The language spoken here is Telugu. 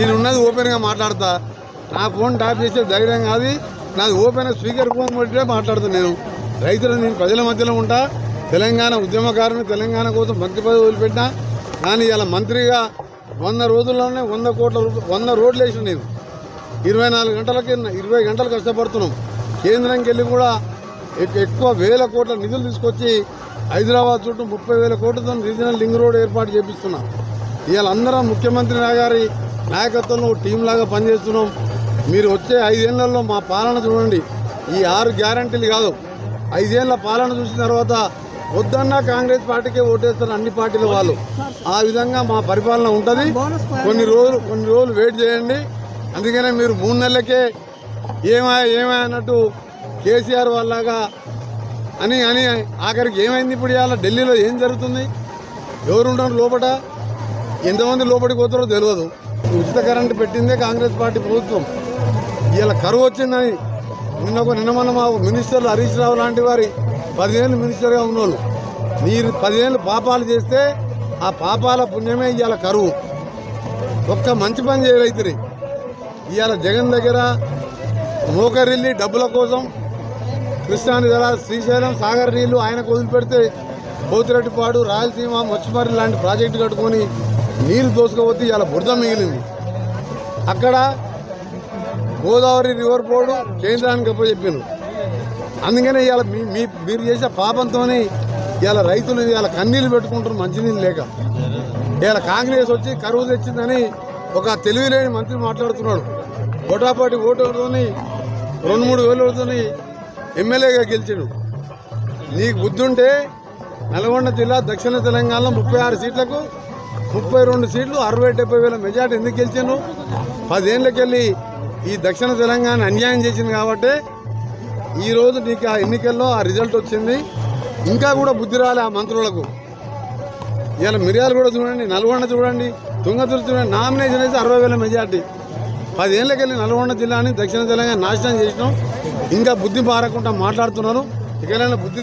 నేనున్నది ఓపెన్గా మాట్లాడతా. నా ఫోన్ ట్యాప్ చేసే ధైర్యం కాదు నాది. ఓపెన్ స్పీకర్ ఫోన్ పెట్టి మాట్లాడుతాను. నేను నేను ప్రజల మధ్యలో ఉంటా. తెలంగాణ ఉద్యమకారుని తెలంగాణ కోసం మంత్రి పదవి వదిలిపెట్టినా. కానీ ఇలా మంత్రిగా 100 రోజుల్లోనే 100 కోట్ల రూపాయలు 100 రోడ్లు వేసిన నేను 24 గంటలకి 20 గంటలు కష్టపడుతున్నాం. కేంద్రంకి వెళ్ళి కూడా ఎక్కువ వేల కోట్ల నిధులు తీసుకొచ్చి హైదరాబాద్ చుట్టూ 30,000 కోట్లతో రీజనల్ లింక్ రోడ్ ఏర్పాటు చేపిస్తున్నాం. ఇవాళ అందరం ముఖ్యమంత్రి గారి నాయకత్వంలో టీం లాగా పనిచేస్తున్నాం. మీరు వచ్చే 5 ఏళ్లలో మా పాలన చూడండి. ఈ 6 గ్యారంటీలు కాదు, 5 ఏళ్ల పాలన చూసిన తర్వాత వద్దన్నా కాంగ్రెస్ పార్టీకే ఓటేస్తారు అన్ని పార్టీల వాళ్ళు. ఆ విధంగా మా పరిపాలన ఉంటుంది. కొన్ని రోజులు వెయిట్ చేయండి. అందుకనే మీరు 3 నెలలకే ఏమా అన్నట్టు కేసీఆర్ వాళ్ళగా అని ఆఖరికి ఏమైంది? ఇప్పుడు ఇవాళ ఢిల్లీలో ఏం జరుగుతుంది? ఎవరుంటారు లోపల? ఎంతమంది లోపలికి పోతారో తెలియదు. ఉచిత కరెంటు పెట్టిందే కాంగ్రెస్ పార్టీ ప్రభుత్వం. ఇవాళ కరువు వచ్చిందని నిన్న మొన్న మా మినిస్టర్లు హరీష్ రావు లాంటి వారి 10 ఏళ్ళు మినిస్టర్గా ఉన్నోళ్ళు మీరు 10 ఏళ్ళు పాపాలు చేస్తే ఆ పాపాల పుణ్యమే ఇవాళ కరువు. ఒక్క మంచి పని చేయరైతురి. ఇవాళ జగన్ దగ్గర మోకరిల్లి డబ్బుల కోసం కృష్ణాని జల శ్రీశైలం సాగర్ నీళ్లు ఆయనకు వదిలిపెడితే పోతిరెడ్డిపాడు రాయలసీమ మచ్చుమరి లాంటి ప్రాజెక్టు కట్టుకొని నీళ్లు దోసుకపోతే ఇవాళ బురద మిగిలింది. అక్కడ గోదావరి రివర్ బోర్డు కేంద్రానికి అప్పచెప్పాను. అందుకనే ఇవాళ మీరు చేసే పాపంతో ఇవాళ రైతులు ఇవాళ కన్నీళ్ళు పెట్టుకుంటారు మంచినీళ్ళు లేక. ఇవాళ కాంగ్రెస్ వచ్చి కరువు తెచ్చిందని ఒక తెలివిలేని మంత్రి మాట్లాడుతున్నాడు. ఓటాపాటి ఓటులతో 2-3 వేలతో ఎమ్మెల్యేగా గెలిచాడు. నీకు బుద్ధి ఉంటే నల్గొండ జిల్లా దక్షిణ తెలంగాణలో 36 సీట్లకు 32 సీట్లు 60-70 వేల మెజార్టీ ఎందుకు గెలిచాను? 10 ఏళ్ళకెళ్ళి ఈ దక్షిణ తెలంగాణ అన్యాయం చేసింది కాబట్టి ఈరోజు నీకు ఆ ఎన్నికల్లో ఆ రిజల్ట్ వచ్చింది. ఇంకా కూడా బుద్ధి రాలే ఆ మంత్రులకు. ఇవాళ మిర్యాలు కూడా చూడండి, నల్గొండ చూడండి, తుంగతుర్తి చూడండి, నామినేషన్ అయితే 60 వేల మెజార్టీ. 10 ఏళ్ళకెళ్ళి నల్గొండ జిల్లాని దక్షిణ తెలంగాణ నాశనం చేసినాం. ఇంకా బుద్ధి మారకుండా మాట్లాడుతున్నారు. ఇకైనా బుద్ధి